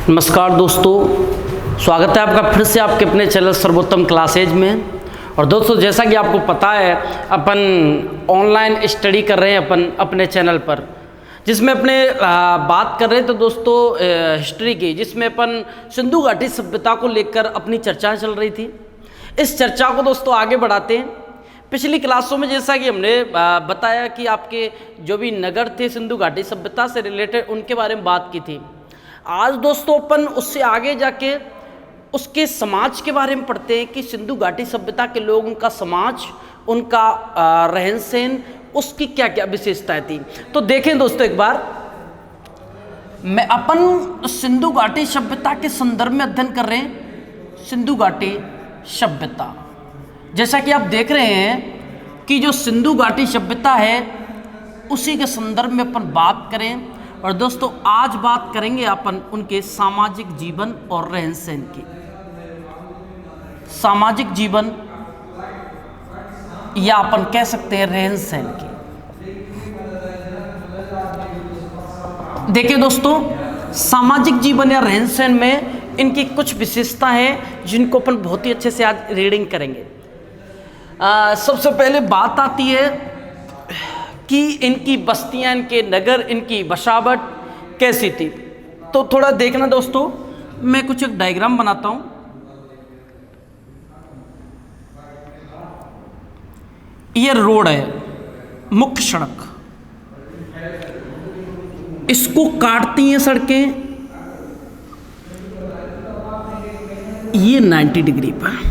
नमस्कार दोस्तों, स्वागत है आपका फिर से आपके अपने चैनल सर्वोत्तम क्लासेज में। और दोस्तों, जैसा कि आपको पता है, अपन ऑनलाइन स्टडी कर रहे हैं अपन अपने चैनल पर, जिसमें अपने बात कर रहे थे दोस्तों हिस्ट्री की, जिसमें अपन सिंधु घाटी सभ्यता को लेकर अपनी चर्चाएं चल रही थी। इस चर्चा को दोस्तों आगे बढ़ाते हैं। पिछली क्लासों में जैसा कि हमने बताया कि आपके जो भी नगर थे सिंधु घाटी सभ्यता से रिलेटेड, उनके बारे में बात की थी। आज दोस्तों अपन उससे आगे जाके उसके समाज के बारे में पढ़ते हैं कि सिंधु घाटी सभ्यता के लोग, उनका समाज, उनका रहन सहन, उसकी क्या क्या विशेषताएं थी। तो देखें दोस्तों, एक बार मैं अपन सिंधु घाटी सभ्यता के संदर्भ में अध्ययन कर रहे हैं। सिंधु घाटी सभ्यता, जैसा कि आप देख रहे हैं कि जो सिंधु घाटी सभ्यता है उसी के संदर्भ में अपन बात करें। और दोस्तों, आज बात करेंगे अपन उनके सामाजिक जीवन और रहन सहन की। सामाजिक जीवन या अपन कह सकते हैं रहन सहन की। देखिए दोस्तों, सामाजिक जीवन या रहन सहन में इनकी कुछ विशेषता है जिनको अपन बहुत ही अच्छे से आज रीडिंग करेंगे। सबसे पहले बात आती है कि इनकी बस्तियां, इनके नगर, इनकी बसावट कैसी थी। तो थोड़ा देखना दोस्तों, मैं कुछ एक डायग्राम बनाता हूं। ये रोड है, मुख्य सड़क, इसको काटती हैं सड़कें ये 90 डिग्री पर।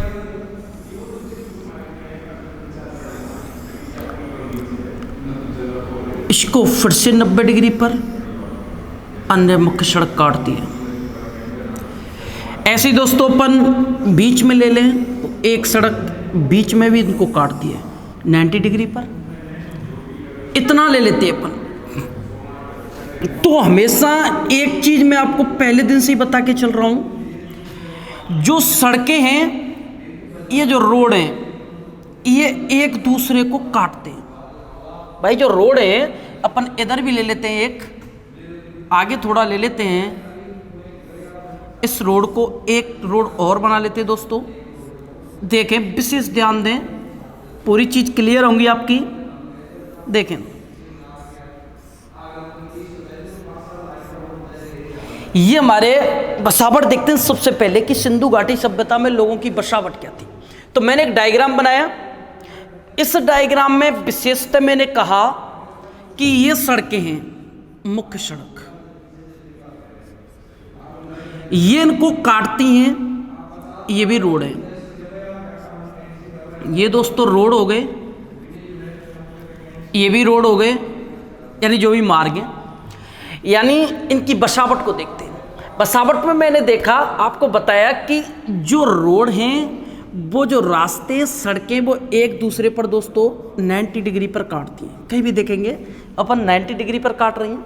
इसको फिर से 90 डिग्री पर अन्य मुख्य सड़क काटती है। ऐसे दोस्तों अपन बीच में ले लें तो एक सड़क बीच में भी इनको काटती है 90 डिग्री पर। इतना ले लेते हैं अपन। तो हमेशा एक चीज मैं आपको पहले दिन से ही बता के चल रहा हूं, जो सड़कें हैं, ये जो रोड हैं, ये एक दूसरे को काटते हैं। भाई जो रोड है, अपन इधर भी ले लेते हैं, एक आगे थोड़ा ले लेते हैं, इस रोड को एक रोड और बना लेते हैं दोस्तों। देखें, विशेष ध्यान दें, पूरी चीज क्लियर होंगी आपकी। देखें, ये हमारे बसावट देखते हैं सबसे पहले कि सिंधु घाटी सभ्यता में लोगों की बसावट क्या थी। तो मैंने एक डायग्राम बनाया। इस डायग्राम में विशेषता मैंने कहा कि ये सड़कें हैं, मुख्य सड़क, ये इनको काटती हैं, ये भी रोड है। ये दोस्तों रोड हो गए, ये भी रोड हो गए, यानी जो भी मार्ग है। यानी इनकी बसावट को देखते हैं। बसावट में मैंने देखा, आपको बताया कि जो रोड हैं, वो जो रास्ते, सड़कें, वो एक दूसरे पर दोस्तों 90 डिग्री पर काटती हैं। कहीं भी देखेंगे अपन 90 डिग्री पर काट रही हैं।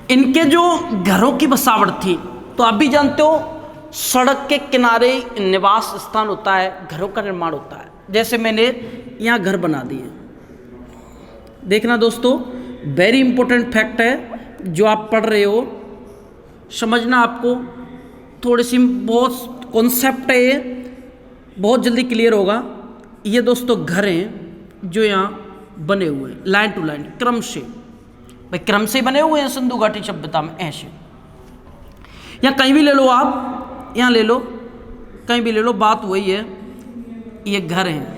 इनके जो घरों की बसावट थी, तो आप भी जानते हो, सड़क के किनारे निवास स्थान होता है, घरों का निर्माण होता है। जैसे मैंने यहाँ घर बना दिए। देखना दोस्तों, वेरी इंपॉर्टेंट फैक्ट है जो आप पढ़ रहे हो, समझना। आपको थोड़ी सी बहुत कॉन्सेप्ट है, ये बहुत जल्दी क्लियर होगा। ये दोस्तों घर हैं जो यहाँ बने हुए हैं, लाइन टू लाइन, क्रम से। भाई क्रम से बने हुए हैं सिंधु घाटी सभ्यता में, ऐसे। या कहीं भी ले लो आप, यहाँ ले लो, कहीं भी ले लो, बात वही है। ये घर हैं,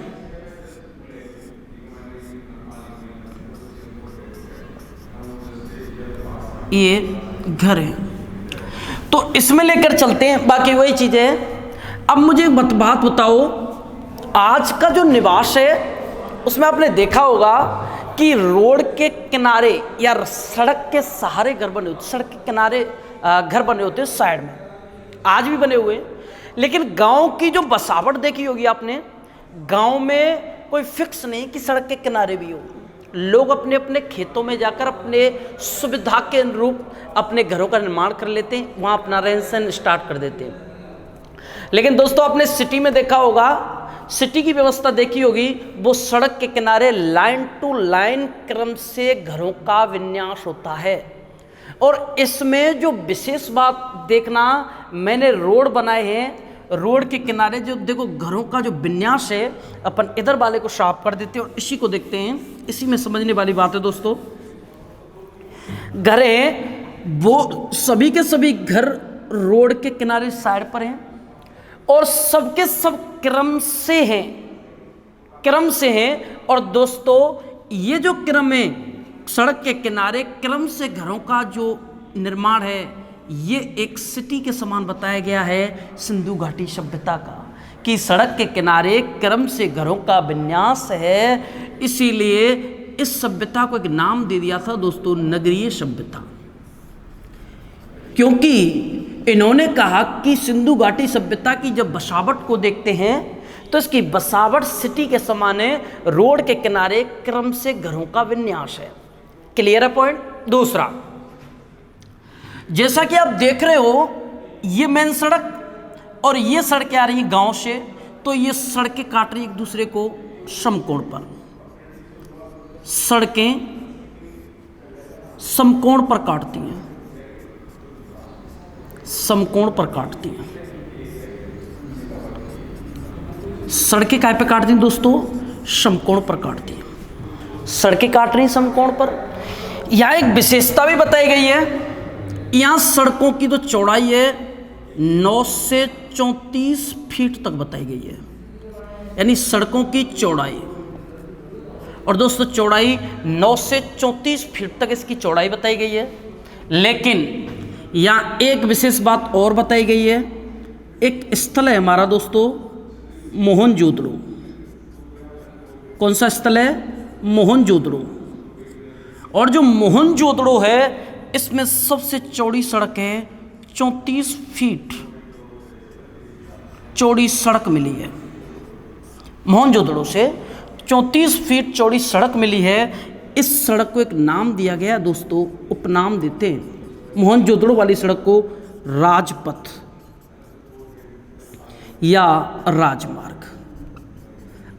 ये घर हैं। तो इसमें लेकर चलते हैं, बाकी वही चीजें हैं। अब मुझे बात बताओ, आज का जो निवास है उसमें आपने देखा होगा कि रोड के किनारे या सड़क के सहारे घर बने होते, सड़क के किनारे घर बने होते हैं साइड में, आज भी बने हुए हैं। लेकिन गांव की जो बसावट देखी होगी आपने, गांव में कोई फिक्स नहीं कि सड़क के किनारे भी हो। लोग अपने अपने खेतों में जाकर अपने सुविधा के अनुरूप अपने घरों का निर्माण कर लेते हैं, वहाँ अपना रहन सहन स्टार्ट कर देते हैं। लेकिन दोस्तों, आपने सिटी में देखा होगा, सिटी की व्यवस्था देखी होगी, वो सड़क के किनारे लाइन टू लाइन क्रम से घरों का विन्यास होता है। और इसमें जो विशेष बात देखना, मैंने रोड बनाए हैं, रोड के किनारे जो देखो घरों का जो विन्यास है, अपन इधर वाले को साफ कर देते हैं और इसी को देखते हैं। इसी में समझने वाली बात है दोस्तों। घर है वो सभी के सभी घर रोड के किनारे साइड पर हैं और सबके सब क्रम से हैं, क्रम से हैं। और दोस्तों ये जो क्रम है, सड़क के किनारे क्रम से घरों का जो निर्माण है, ये एक सिटी के समान बताया गया है सिंधु घाटी सभ्यता का, कि सड़क के किनारे क्रम से घरों का विन्यास है। इसीलिए इस सभ्यता को एक नाम दे दिया था दोस्तों, नगरीय सभ्यता। क्योंकि इन्होंने कहा कि सिंधु घाटी सभ्यता की जब बसावट को देखते हैं तो इसकी बसावट सिटी के समान है, रोड के किनारे क्रम से घरों का विन्यास है। क्लियर है पॉइंट। दूसरा, जैसा कि आप देख रहे हो, ये मेन सड़क और ये सड़कें आ रही हैं गांव से, तो ये सड़कें काट रही एक दूसरे को समकोण पर, सड़कें समकोण पर काटती हैं, समकोण पर काटती हैं। सड़कें काय पे काटती हैं दोस्तों? समकोण पर काटती हैं। सड़कें काट रही हैं समकोण पर। यहां एक विशेषता भी बताई गई है, यहां सड़कों की जो चौड़ाई है 9 से 34 फीट तक बताई गई है, यानी सड़कों की चौड़ाई। और दोस्तों चौड़ाई 9 से 34 फीट तक इसकी चौड़ाई बताई गई है। लेकिन यहाँ एक विशेष बात और बताई गई है, एक स्थल है हमारा दोस्तों मोहनजोदड़ो। कौन सा स्थल है? मोहनजोदड़ो। और जो मोहनजोदड़ो है इसमें सबसे चौड़ी सड़क है, 34 फीट चौड़ी सड़क मिली है। मोहनजोदड़ो से 34 फीट चौड़ी सड़क मिली है। इस सड़क को एक नाम दिया गया दोस्तों, उपनाम देते हैं मोहनजोदड़ो वाली सड़क को राजपथ या राजमार्ग।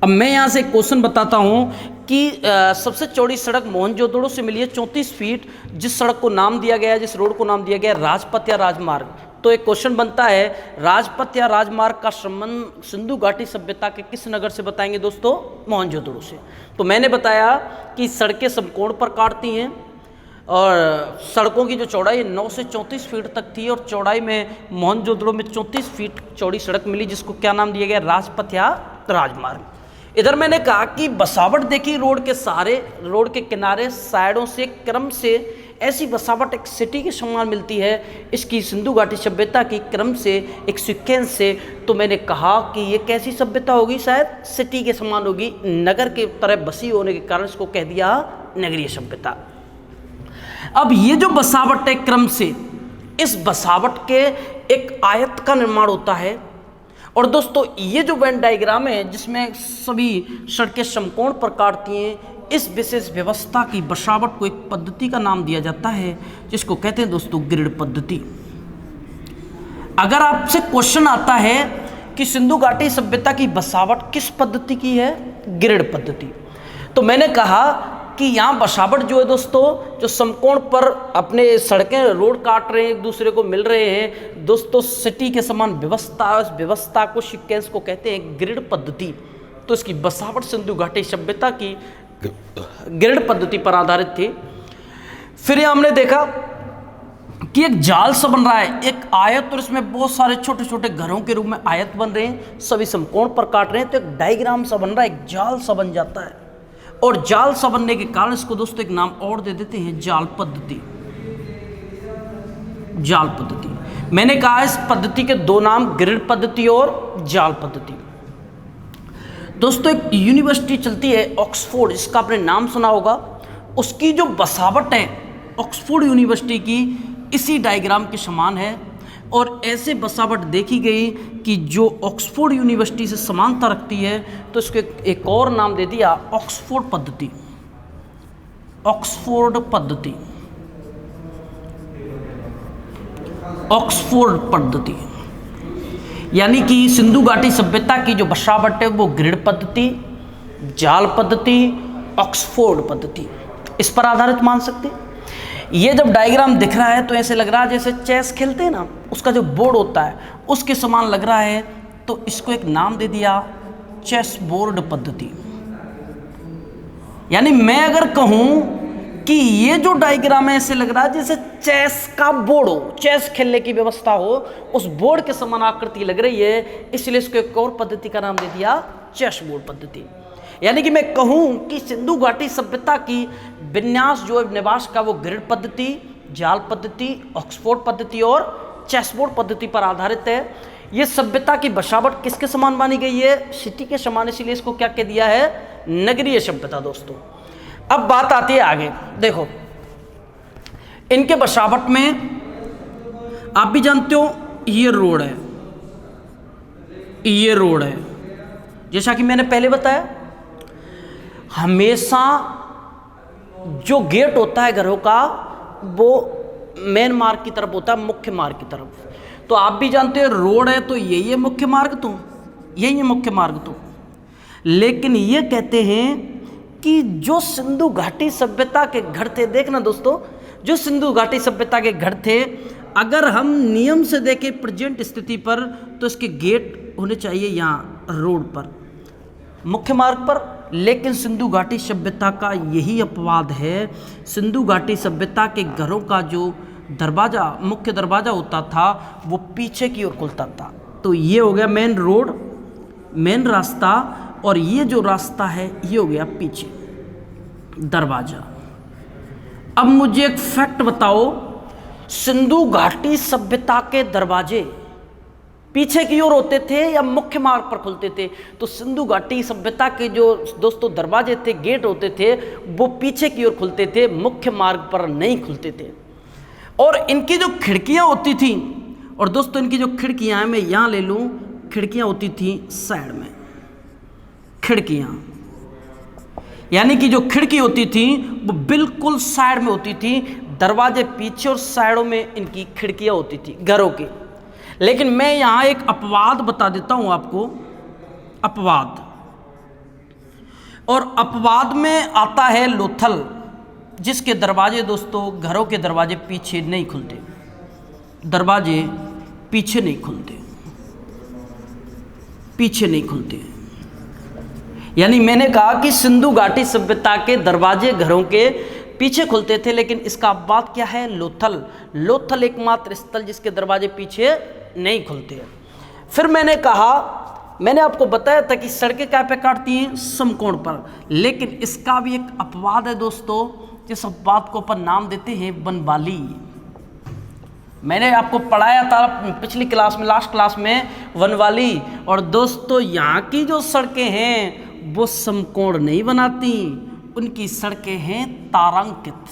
अब मैं यहां से क्वेश्चन बताता हूं कि सबसे चौड़ी सड़क मोहनजोदड़ो से मिली है 34 फीट, जिस सड़क को नाम दिया गया है, जिस रोड को नाम दिया गया है राजपथ या राजमार्ग। तो एक क्वेश्चन बनता है, राजपथ या राजमार्ग का संबंध सिंधु घाटी सभ्यता के किस नगर से बताएंगे दोस्तों? मोहनजोदड़ो से। तो मैंने बताया कि सड़कें समकोण पर काटती हैं और सड़कों की जो चौड़ाई 9 से 34 फीट तक थी, और चौड़ाई में मोहनजोदड़ो में 34 फीट चौड़ी सड़क मिली, जिसको क्या नाम दिया गया? राजपथ या राजमार्ग। इधर मैंने कहा कि बसावट देखी रोड के सहारे, रोड के किनारे साइडों से क्रम से ऐसी बसावट एक सिटी के समान मिलती है, इसकी सिंधु घाटी सभ्यता की क्रम से एक सीक्वेंस से। तो मैंने कहा कि ये कैसी सभ्यता होगी? शायद सिटी के समान होगी, नगर के तरह बसी होने के कारण इसको कह दिया नगरीय सभ्यता। अब ये जो बसावट है क्रम से, इस बसावट के एक आयत का निर्माण होता है। और दोस्तों ये जो वेन डायग्राम है जिसमें सभी सड़कें समकोण पर काटती हैं, इस विशेष व्यवस्था की बसावट को एक पद्धति का नाम दिया जाता है, जिसको कहते हैं दोस्तों ग्रिड पद्धति। अगर आपसे क्वेश्चन आता है कि सिंधु घाटी सभ्यता की बसावट किस पद्धति की है? ग्रिड पद्धति। तो मैंने कहा कि यहाँ बसावट जो है दोस्तों, जो समकोण पर अपने सड़कें रोड काट रहे हैं, एक दूसरे को मिल रहे हैं दोस्तों, सिटी के समान व्यवस्था, उस व्यवस्था को सीक्वेंस को कहते हैं ग्रिड पद्धति। तो इसकी बसावट सिंधु घाटी सभ्यता की ग्रिड पद्धति पर आधारित थी। फिर ये हमने देखा कि एक जाल सा बन रहा है, एक आयत, और इसमें बहुत सारे छोटे छोटे घरों के रूप में आयत बन रहे हैं, सभी समकोण पर काट रहे हैं। तो एक डायग्राम सा बन रहा है, एक जाल सा बन जाता है। और जाल सा बनने के कारण इसको दोस्तों एक नाम और दे देते हैं, जाल पद्धति। जाल पद्धति। मैंने कहा इस पद्धति के दो नाम, ग्रिड पद्धति और जाल पद्धति। दोस्तों एक यूनिवर्सिटी चलती है ऑक्सफोर्ड, इसका आपने नाम सुना होगा। उसकी जो बसावट है ऑक्सफोर्ड यूनिवर्सिटी की इसी डायग्राम के समान है, और ऐसे बसावट देखी गई कि जो ऑक्सफोर्ड यूनिवर्सिटी से समानता रखती है, तो इसको एक और नाम दे दिया ऑक्सफोर्ड पद्धति। ऑक्सफोर्ड पद्धति, ऑक्सफोर्ड पद्धति, यानी कि सिंधु घाटी सभ्यता की जो बसावट है वो ग्रिड पद्धति, जाल पद्धति, ऑक्सफोर्ड पद्धति, इस पर आधारित मान सकते हैं। ये जब डायग्राम दिख रहा है तो ऐसे लग रहा है जैसे चेस खेलते हैं ना, उसका जो बोर्ड होता है उसके समान लग रहा है, तो इसको एक नाम दे दिया चेस बोर्ड पद्धति। यानी मैं अगर कहूं कि ये जो डायग्राम है ऐसे लग रहा है जैसे चेस का बोर्ड हो, चेस खेलने की व्यवस्था हो, उस बोर्ड के समान आकृति लग रही है, इसलिए इसको एक और पद्धति का नाम दे दिया चेस बोर्ड पद्धति। यानी कि मैं कहूं कि सिंधु घाटी सभ्यता की विन्यास जो है निवास का वो ग्रिड पद्धति, जाल पद्धति, ऑक्सफोर्ड पद्धति और चेस बोर्ड पद्धति पर आधारित है। ये सभ्यता की बसावट किसके समान मानी गई है? सिटी के समान, इसीलिए इसको क्या कह दिया है? नगरीय सभ्यता। दोस्तों अब बात आती है आगे, देखो इनके बसावट में आप भी जानते हो ये रोड है, ये रोड है। जैसा कि मैंने पहले बताया, हमेशा जो गेट होता है घरों का वो मेन मार्ग की तरफ होता है, मुख्य मार्ग की तरफ। तो आप भी जानते हो रोड है तो यही है मुख्य मार्ग, तो यही है मुख्य मार्ग। तो लेकिन ये कहते हैं कि जो सिंधु घाटी सभ्यता के घर थे, देखना दोस्तों, जो सिंधु घाटी सभ्यता के घर थे, अगर हम नियम से देखें प्रेजेंट स्थिति पर, तो इसके गेट होने चाहिए यहाँ रोड पर, मुख्य मार्ग पर। लेकिन सिंधु घाटी सभ्यता का यही अपवाद है, सिंधु घाटी सभ्यता के घरों का जो दरवाज़ा, मुख्य दरवाज़ा होता था, वो पीछे की ओर खुलता था। तो ये हो गया मेन रोड, मेन रास्ता, और ये जो रास्ता है ये हो गया पीछे दरवाज़ा। अब मुझे एक फैक्ट बताओ, सिंधु घाटी सभ्यता के दरवाजे पीछे की ओर होते थे या मुख्य मार्ग पर खुलते थे? तो सिंधु घाटी सभ्यता के जो दोस्तों दरवाजे थे, गेट होते थे, वो पीछे की ओर खुलते थे, मुख्य मार्ग पर नहीं खुलते थे। और इनकी जो खिड़कियां होती थी, और दोस्तों इनकी जो खिड़कियां हैं, मैं यहाँ ले लूँ, खिड़कियां होती थी साइड में, खिड़कियां, यानी कि जो खिड़की होती थी वो बिल्कुल साइड में होती थी, दरवाजे पीछे और साइडों में इनकी खिड़कियां होती थी घरों की। लेकिन मैं यहां एक अपवाद बता देता हूं आपको, अपवाद, और अपवाद में आता है लोथल, जिसके दरवाजे दोस्तों घरों के दरवाजे पीछे नहीं खुलते, दरवाजे पीछे नहीं खुलते, पीछे नहीं खुलते। यानी मैंने कहा कि सिंधु घाटी सभ्यता के दरवाजे घरों के पीछे खुलते थे, लेकिन इसका अपवाद क्या है? लोथल। लोथल एकमात्र स्थल जिसके दरवाजे पीछे नहीं खुलते। फिर मैंने कहा, मैंने आपको बताया था कि सड़कें क्या पे काटती हैं? समकोण पर। लेकिन इसका भी एक अपवाद है दोस्तों, जिस अपवाद को अपन नाम देते हैं वनवाली। मैंने आपको पढ़ाया था पिछली क्लास में, लास्ट क्लास में, वनवाली। और दोस्तों यहाँ की जो सड़कें हैं वो समकोण नहीं बनाती, उनकी सड़कें हैं तारांकित।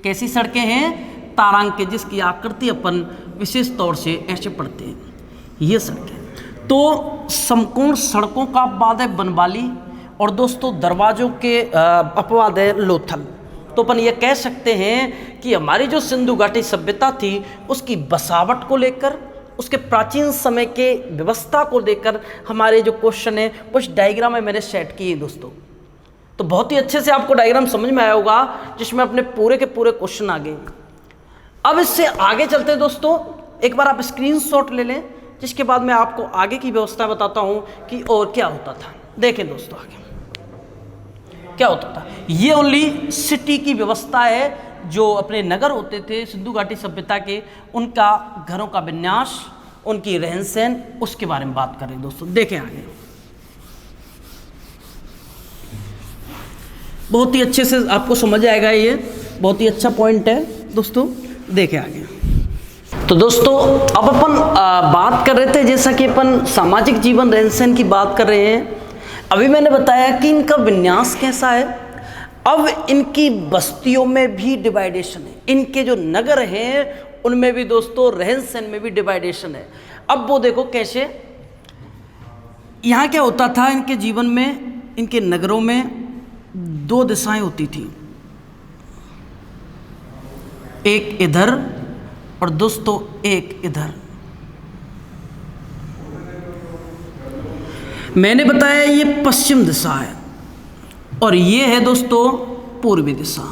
कैसी सड़कें हैं? तारांकित, जिसकी आकृति अपन विशेष तौर से ऐसे पढ़ते हैं, ये सड़कें। तो समकोण सड़कों का अपवाद है वनवाली, और दोस्तों दरवाजों के अपवाद है लोथल। तो अपन ये कह सकते हैं कि हमारी जो सिंधु घाटी सभ्यता थी उसकी बसावट को लेकर, उसके प्राचीन समय के व्यवस्था को लेकर हमारे जो क्वेश्चन है कुछ डायग्राम में मैंने सेट किए दोस्तों। तो बहुत ही अच्छे से आपको डायग्राम समझ में आया होगा, जिसमें अपने पूरे के पूरे क्वेश्चन आ गए। अब इससे आगे चलते हैं दोस्तों, एक बार आप स्क्रीनशॉट ले लें, जिसके बाद मैं आपको आगे की व्यवस्था बताता हूं कि और क्या होता था। देखें दोस्तों आगे क्या होता था। ये ओनली सिटी की व्यवस्था है, जो अपने नगर होते थे सिंधु घाटी सभ्यता के, उनका घरों का विन्यास, उनकी रहन सहन, उसके बारे में बात करें दोस्तों। देखें आगे, बहुत ही अच्छे से आपको समझ आएगा, ये बहुत ही अच्छा पॉइंट है दोस्तों। देखें आगे। तो दोस्तों अब अपन बात कर रहे थे, जैसा कि अपन सामाजिक जीवन रहन सहन की बात कर रहे हैं। अभी मैंने बताया कि इनका विन्यास कैसा है। अब इनकी बस्तियों में भी डिवाइडेशन है, इनके जो नगर हैं उनमें भी दोस्तों रहन सहन में भी डिवाइडेशन है। अब वो देखो कैसे, यहाँ क्या होता था इनके जीवन में, इनके नगरों में दो दिशाएं होती थी, एक इधर और दोस्तों एक इधर। मैंने बताया ये पश्चिम दिशा है और ये है दोस्तों पूर्वी दिशा।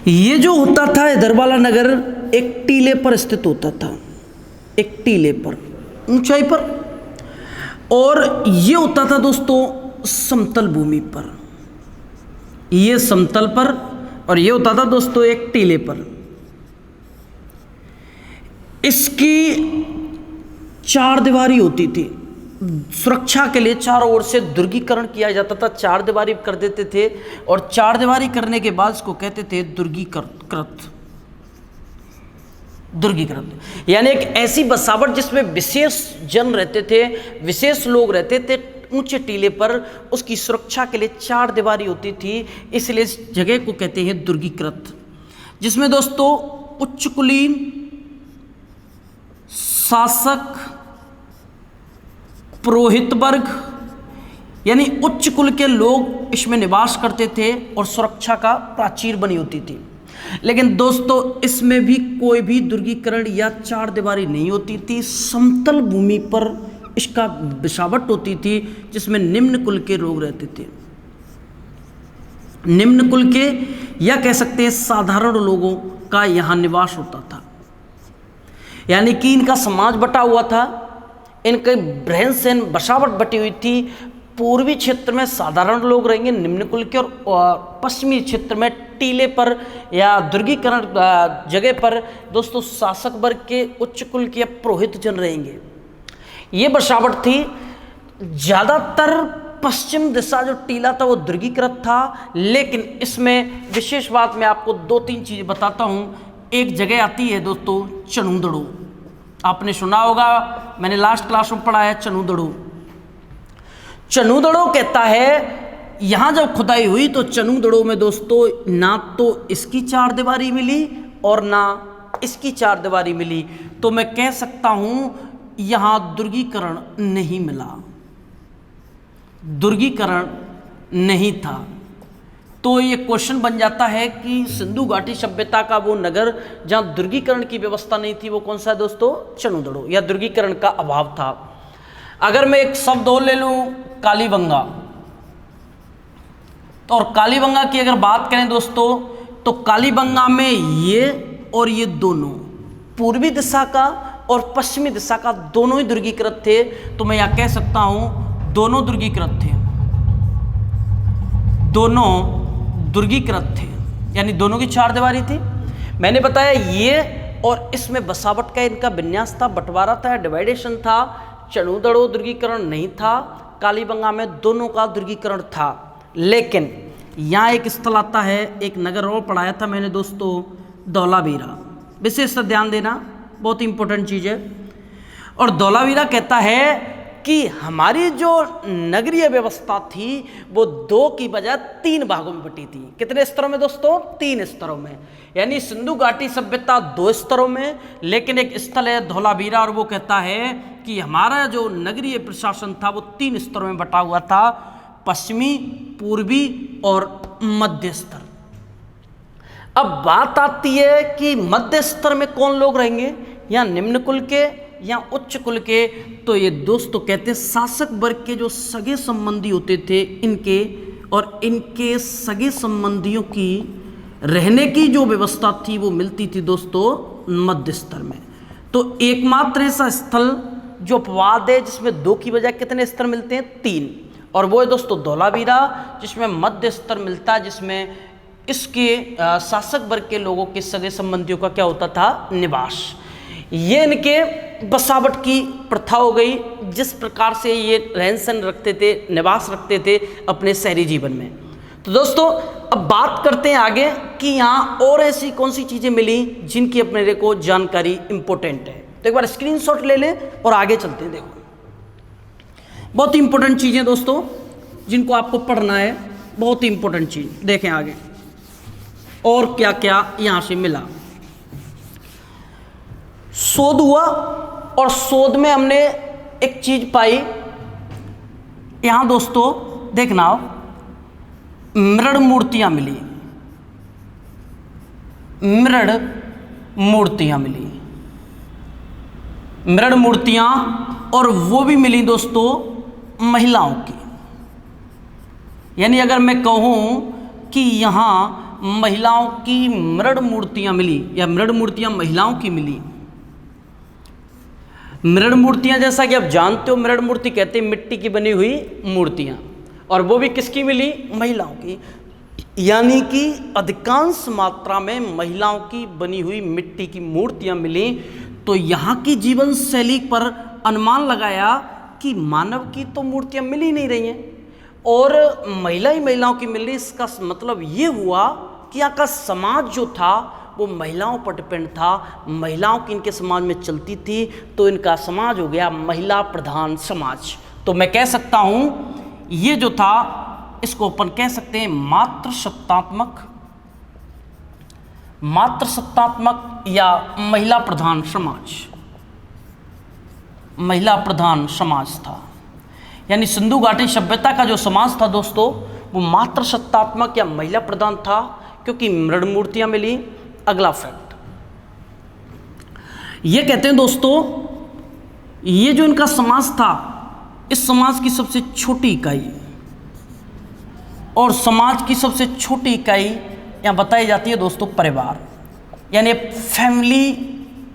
ये जो होता था हैदरवाला नगर एक टीले पर स्थित होता था, एक टीले पर, ऊंचाई पर, और ये होता था दोस्तों समतल भूमि पर, ये समतल पर, और ये होता था दोस्तों एक टीले पर। इसकी चार दीवारी होती थी, सुरक्षा के लिए चारों ओर से दुर्गीकरण किया जाता था, चार दीवारी कर देते थे, और चार दीवारी करने के बाद इसको कहते थे दुर्गीकृत। दुर्गीकृत यानी एक ऐसी बसावट जिसमें विशेष जन रहते थे, विशेष लोग रहते थे ऊंचे टीले पर, उसकी सुरक्षा के लिए चार दीवारी होती थी, इसलिए इस जगह को कहते हैं दुर्गीकृत। जिसमें दोस्तों उच्च कुलीन, शासक, पुरोहित वर्ग यानी उच्च कुल के लोग इसमें निवास करते थे और सुरक्षा का प्राचीर बनी होती थी। लेकिन दोस्तों इसमें भी कोई भी दुर्गीकरण या चार दीवारी नहीं होती थी, समतल भूमि पर इसका बसावट होती थी, जिसमें निम्न कुल के लोग रहते थे, निम्न कुल के या कह सकते हैं साधारण लोगों का यहाँ निवास होता था। यानी कि इनका समाज बटा हुआ था, इनके रहन सहन बसावट बटी हुई थी। पूर्वी क्षेत्र में साधारण लोग रहेंगे निम्न कुल के, और पश्चिमी क्षेत्र में टीले पर या दुर्गीकरण जगह पर दोस्तों शासक वर्ग के, उच्च कुल के या पुरोहित जन रहेंगे। ये बसावट थी। ज़्यादातर पश्चिम दिशा जो टीला था वो दुर्गीकृत था, लेकिन इसमें विशेष बात मैं आपको दो तीन चीज़ें बताता हूँ। एक जगह आती है दोस्तों चनूदड़ो, आपने सुना होगा, मैंने लास्ट क्लास में पढ़ा है चनूदड़ो। चनूदड़ो कहता है यहाँ जब खुदाई हुई तो चनूदड़ो में दोस्तों ना तो इसकी चार दीवारी मिली और ना इसकी चार दीवारी मिली, तो मैं कह सकता हूँ यहाँ दुर्गीकरण नहीं मिला, दुर्गीकरण नहीं था। तो ये क्वेश्चन बन जाता है कि सिंधु घाटी सभ्यता का वो नगर जहाँ दुर्गीकरण की व्यवस्था नहीं थी वो कौन सा है दोस्तों? चनूदड़ो, या दुर्गीकरण का अभाव था। अगर मैं एक शब्द और ले लूँ कालीबंगा, तो और कालीबंगा की अगर बात करें दोस्तों तो कालीबंगा में ये और ये दोनों पूर्वी दिशा का और पश्चिमी दिशा का दोनों ही दुर्गीकृत थे। तो मैं यह कह सकता हूं दोनों दुर्गीकृत थे, दोनों दुर्गीकृत थे, यानी दोनों की चार दीवारी थी। मैंने बताया ये और इसमें बसावट का इनका विन्यास था, बंटवारा था, डिवाइडेशन था। चनूदड़ो दुर्गीकरण नहीं था, कालीबंगा में दोनों का दुर्गीकरण था। लेकिन यहाँ एक स्थल आता है, एक नगर और पढ़ाया था मैंने दोस्तों, धौलावीरा। विशेष ध्यान देना, बहुत इंपॉर्टेंट चीज़ है। और धौलावीरा कहता है कि हमारी जो नगरीय व्यवस्था थी वो दो की बजाय तीन भागों में बटी थी। कितने स्तरों में दोस्तों? तीन स्तरों में। यानी सिंधु घाटी सभ्यता दो स्तरों में, लेकिन एक स्थल है धौलावीरा और वो कहता है कि हमारा जो नगरीय प्रशासन था वो तीन स्तरों में बटा हुआ था, पश्चिमी, पूर्वी और मध्य स्तर। अब बात आती है कि मध्य स्तर में कौन लोग रहेंगे, या निम्न कुल के या उच्च कुल के। तो ये दोस्तों कहते हैं शासक वर्ग के जो सगे संबंधी होते थे इनके, और इनके सगे संबंधियों की रहने की जो व्यवस्था थी वो मिलती थी दोस्तों मध्य स्तर में। तो एकमात्र ऐसा स्थल जो अपवाद है जिसमें दो की बजाय कितने स्तर मिलते हैं? तीन, और वो है दोस्तों धौलावीरा, जिसमें मध्य स्तर मिलता है, जिसमें इसके शासक वर्ग के लोगों के सगे संबंधियों का क्या होता था? निवास। ये इनके बसावट की प्रथा हो गई, जिस प्रकार से ये रहन सहन रखते थे, निवास रखते थे अपने शहरी जीवन में। तो दोस्तों अब बात करते हैं आगे कि यहाँ और ऐसी कौन सी चीज़ें मिली जिनकी अपने को जानकारी इंपॉर्टेंट है। तो एक बार स्क्रीनशॉट ले लें और आगे चलते हैं। देखो बहुत इंपॉर्टेंट चीज़ें दोस्तों जिनको आपको पढ़ना है, बहुत ही इंपॉर्टेंट चीज़। देखें आगे और क्या क्या यहाँ से मिला। शोध हुआ और शोध में हमने एक चीज पाई, यहां दोस्तों देखना, मृण मूर्तियां मिली, मृण मूर्तियां मिली, मृण मूर्तियां, और वो भी मिली दोस्तों महिलाओं की। यानी अगर मैं कहूं कि यहां महिलाओं की मृण मूर्तियां मिली या मृण मूर्तियां महिलाओं की मिली। मृण मूर्तियां जैसा कि आप जानते हो, मृण मूर्ति कहते हैं मिट्टी की बनी हुई मूर्तियां, और वो भी किसकी मिली? महिलाओं की। यानी कि अधिकांश मात्रा में महिलाओं की बनी हुई मिट्टी की मूर्तियां मिली। तो यहाँ की जीवन शैली पर अनुमान लगाया कि मानव की तो मूर्तियां मिल ही नहीं रही हैं और महिला ही महिलाओं की मिल रही। इसका मतलब ये हुआ कि यहाँ का समाज जो था वो महिलाओं पर डिपेंड था, महिलाओं की इनके समाज में चलती थी, तो इनका समाज हो गया महिला प्रधान समाज। तो मैं कह सकता हूँ ये जो था इसको अपन कह सकते हैं मातृसत्तात्मक या महिला प्रधान समाज। महिला प्रधान समाज था, यानी सिंधु घाटी सभ्यता का जो समाज था दोस्तों वो मातृसत्तात्मक या महिला प्रधान था, क्योंकि मृण मूर्तियां मिली। अगला फैक्ट ये कहते हैं दोस्तों, ये जो इनका समाज था, इस समाज की सबसे छोटी इकाई और समाज की सबसे छोटी इकाई यहाँ बताई जाती है दोस्तों परिवार। यानी फैमिली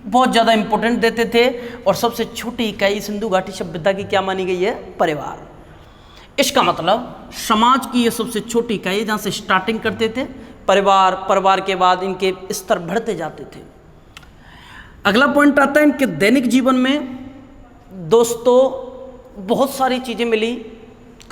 बहुत ज़्यादा इंपॉर्टेंट देते थे और सबसे छोटी इकाई सिंधु घाटी सभ्यता की क्या मानी गई है? परिवार। इसका मतलब समाज की ये सबसे छोटी इकाई जहाँ से स्टार्टिंग करते थे परिवार, परिवार के बाद इनके स्तर बढ़ते जाते थे। अगला पॉइंट आता है इनके दैनिक जीवन में दोस्तों बहुत सारी चीज़ें मिली।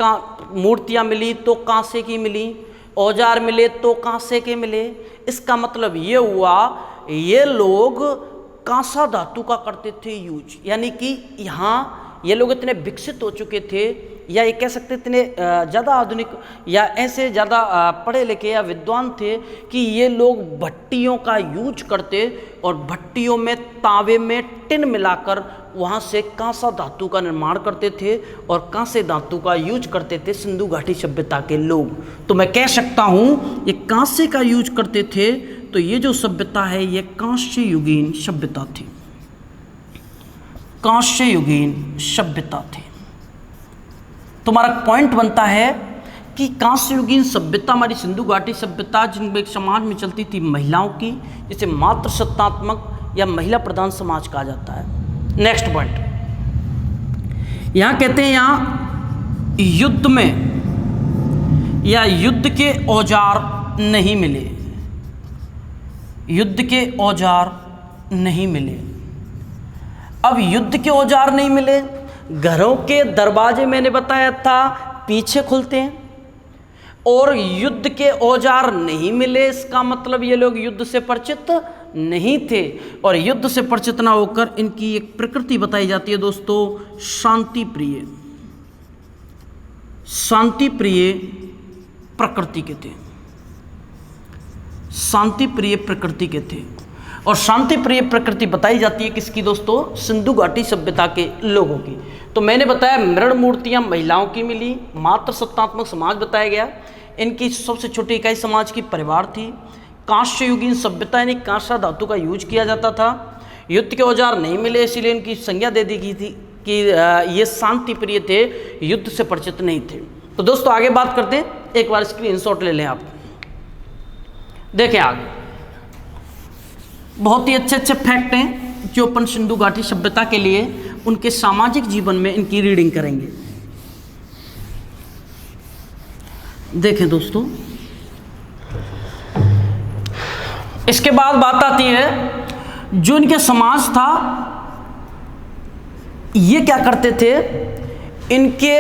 मूर्तियाँ मिली तो कांसे की मिली, औजार मिले तो कांसे के मिले। इसका मतलब ये हुआ ये लोग कांसा धातु का करते थे यूज, यानी कि यहाँ ये लोग इतने विकसित हो चुके थे या ये कह सकते इतने ज़्यादा आधुनिक या ऐसे ज़्यादा पढ़े लिखे या विद्वान थे कि ये लोग भट्टियों का यूज करते और भट्टियों में तावे में टिन मिलाकर वहाँ से कांसा धातु का निर्माण करते थे और कांसे धातु का यूज करते थे सिंधु घाटी सभ्यता के लोग। तो मैं कह सकता हूँ ये कांसे का यूज करते थे, तो ये जो सभ्यता है ये कांस्य युगीन सभ्यता थी, कांस्य युगीन सभ्यता थी। तुम्हारा पॉइंट बनता है कि कांस्य युगीन सभ्यता हमारी सिंधु घाटी सभ्यता जिनमें समाज में चलती थी महिलाओं की, जिसे मातृसत्तात्मक या महिला प्रधान समाज कहा जाता है। नेक्स्ट पॉइंट यहाँ कहते हैं यहाँ युद्ध में या युद्ध के औजार नहीं मिले, युद्ध के औजार नहीं मिले। अब युद्ध के औजार नहीं मिले, घरों के दरवाजे मैंने बताया था पीछे खुलते हैं और युद्ध के औजार नहीं मिले। इसका मतलब ये लोग युद्ध से परिचित नहीं थे और युद्ध से परिचित ना होकर इनकी एक प्रकृति बताई जाती है दोस्तों, शांति प्रिय, शांति प्रिय प्रकृति के थे, शांति प्रिय प्रकृति के थे। और शांति प्रिय प्रकृति बताई जाती है किसकी दोस्तों? सिंधु घाटी सभ्यता के लोगों की। तो मैंने बताया मृण मूर्तियां महिलाओं की मिली, मातृसत्तात्मक समाज बताया गया, इनकी सबसे छोटी इकाई समाज की परिवार थी, कांस्य युगीन सभ्यता यानी कांसा धातु का यूज किया जाता था, युद्ध के औजार नहीं मिले इसीलिए इनकी संज्ञा दे दी गई थी कि ये शांति प्रिय थे, युद्ध से परिचित नहीं थे। तो दोस्तों आगे बात करते हैं, एक बार स्क्रीनशॉट ले लें आप, देखें आगे बहुत ही अच्छे अच्छे फैक्ट हैं जो अपन सिंधु घाटी सभ्यता के लिए उनके सामाजिक जीवन में इनकी रीडिंग करेंगे। देखें दोस्तों, इसके बाद बात आती है जो इनके समाज था ये क्या करते थे, इनके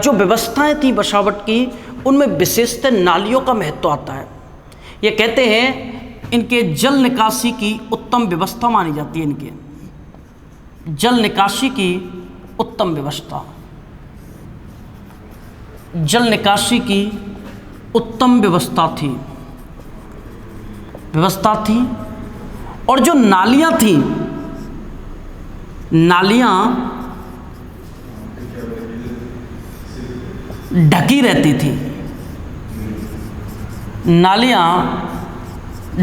जो व्यवस्थाएं थी बसावट की उनमें विशेषतः नालियों का महत्व आता है। ये कहते हैं इनके जल निकासी की उत्तम व्यवस्था मानी जाती है, इनके जल निकासी की उत्तम व्यवस्था, जल निकासी की उत्तम व्यवस्था थी। और जो नालियां थी, नालियां ढकी रहती थी, नालियां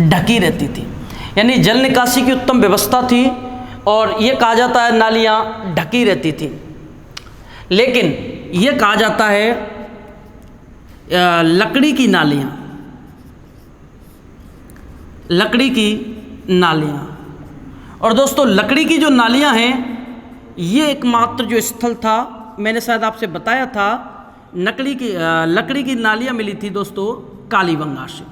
ढकी रहती थी, यानी जल निकासी की उत्तम व्यवस्था थी और ये कहा जाता है नालियां ढकी रहती थी। लेकिन ये कहा जाता है लकड़ी की नालियां, लकड़ी की नालियाँ। और दोस्तों लकड़ी की जो नालियाँ हैं ये एकमात्र जो स्थल था, मैंने शायद आपसे बताया था, लकड़ी की नालियाँ मिली थी दोस्तों कालीबंगा से।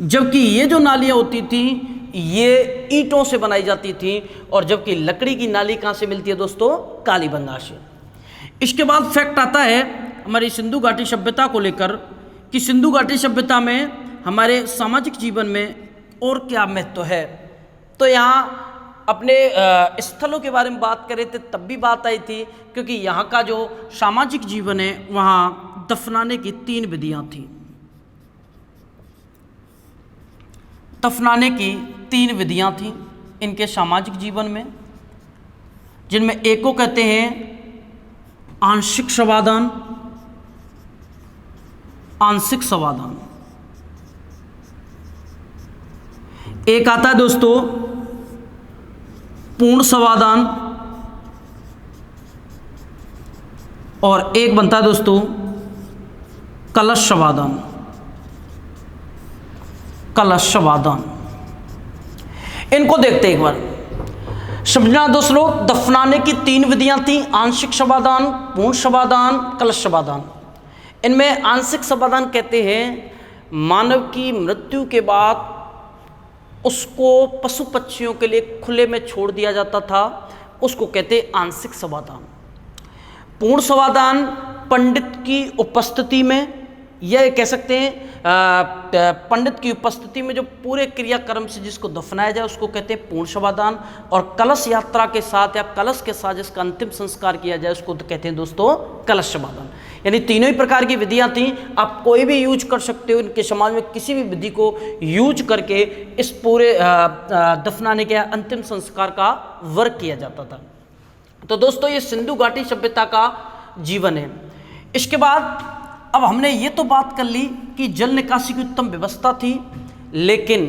जबकि ये जो नालियाँ होती थी ये ईंटों से बनाई जाती थी, और जबकि लकड़ी की नाली कहाँ से मिलती है दोस्तों? कालीबंगा से। इसके बाद फैक्ट आता है हमारी सिंधु घाटी सभ्यता को लेकर कि सिंधु घाटी सभ्यता में हमारे सामाजिक जीवन में और क्या महत्व है। तो यहाँ अपने स्थलों के बारे में बात करें थे तब भी बात आई थी, क्योंकि यहाँ का जो सामाजिक जीवन है वहाँ दफनाने की 3 विधियाँ थी। दफनाने की 3 विधियाँ थीं इनके सामाजिक जीवन में, जिनमें एक को कहते हैं आंशिक शवादान, आंशिक शवादान। एक आता है दोस्तों पूर्ण शवादान, और एक बनता है दोस्तों कलश शवादान। कलश शवादान इनको देखते एक बार समझना दोस्तों। दफनाने की 3 विधियां थी, आंशिक शवादान, पूर्ण शवादान, कलश शवादान। इनमें आंशिक शवादान कहते हैं मानव की मृत्यु के बाद उसको पशु पक्षियों के लिए खुले में छोड़ दिया जाता था, उसको कहते हैं आंशिक शवादान। पूर्ण शवादान पंडित की उपस्थिति में, यह कह सकते हैं पंडित की उपस्थिति में जो पूरे क्रियाक्रम से जिसको दफनाया जाए उसको कहते हैं पूर्ण शवादान। और कलश यात्रा के साथ या कलश के साथ जिसका अंतिम संस्कार किया जाए उसको कहते हैं दोस्तों कलश शवादान। यानी तीनों ही प्रकार की विधियां थी, आप कोई भी यूज कर सकते हो। इनके समाज में किसी भी विधि को यूज करके इस पूरे दफनाने के अंतिम संस्कार का वर्क किया जाता था। तो दोस्तों ये सिंधु घाटी सभ्यता का जीवन है। इसके बाद अब हमने ये तो बात कर ली कि जल निकासी की उत्तम व्यवस्था थी, लेकिन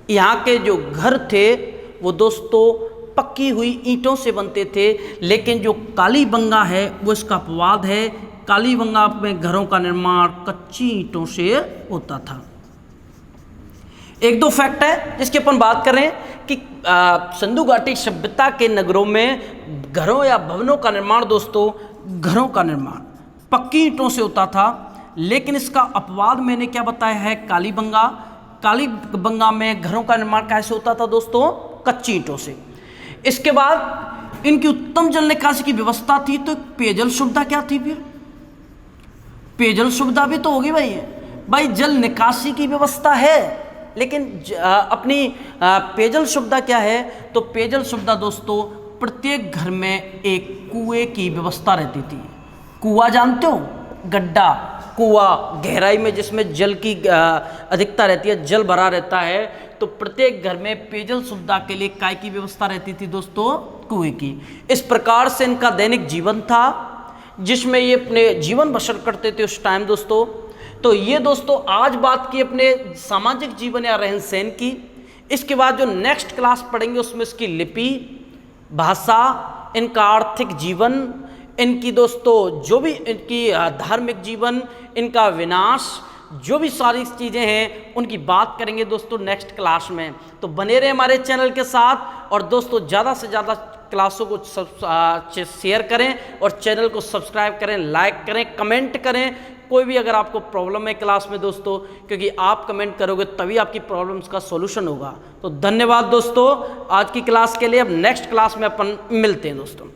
यहाँ के जो घर थे वो दोस्तों पक्की हुई ईंटों से बनते थे। लेकिन जो कालीबंगा है वो इसका अपवाद है, कालीबंगा में घरों का निर्माण कच्ची ईंटों से होता था। 1-2 फैक्ट है जिसकी अपन बात करें कि सिंधु घाटी सभ्यता के नगरों में घरों या भवनों का निर्माण दोस्तों, घरों का निर्माण पक्की ईंटों से होता था। लेकिन इसका अपवाद मैंने क्या बताया है? कालीबंगा। कालीबंगा में घरों का निर्माण कैसे होता था दोस्तों? कच्ची ईंटों से। इसके बाद इनकी उत्तम जल निकासी की व्यवस्था थी। तो पेयजल सुविधा क्या थी? फिर पेयजल सुविधा भी तो होगी भाई जल निकासी की व्यवस्था है, लेकिन अपनी पेयजल सुविधा क्या है? तो पेयजल सुविधा दोस्तों प्रत्येक घर में एक कुएं की व्यवस्था रहती थी। कुआं जानते हो? गड्ढा, कुआं गहराई में जिसमें जल की अधिकता रहती है, जल भरा रहता है। तो प्रत्येक घर में पेयजल सुविधा के लिए काय की व्यवस्था रहती थी दोस्तों? कुएं की। इस प्रकार से इनका दैनिक जीवन था जिसमें ये अपने जीवन बसर करते थे उस टाइम दोस्तों। तो ये दोस्तों आज बात की अपने सामाजिक जीवन या रहन सहन की। इसके बाद जो नेक्स्ट क्लास पढ़ेंगे उसमें इसकी लिपि, भाषा, इनका आर्थिक जीवन, इनकी दोस्तों जो भी इनकी धार्मिक जीवन, इनका विनाश, जो भी सारी चीज़ें हैं उनकी बात करेंगे दोस्तों नेक्स्ट क्लास में। तो बने रहे हमारे चैनल के साथ, और दोस्तों ज़्यादा से ज़्यादा क्लासों को शेयर करें और चैनल को सब्सक्राइब करें, लाइक करें, कमेंट करें। कोई भी अगर आपको प्रॉब्लम है क्लास में दोस्तों, क्योंकि आप कमेंट करोगे तभी आपकी प्रॉब्लम्स का सॉल्यूशन होगा। तो धन्यवाद दोस्तों आज की क्लास के लिए। अब नेक्स्ट क्लास में अपन मिलते हैं दोस्तों।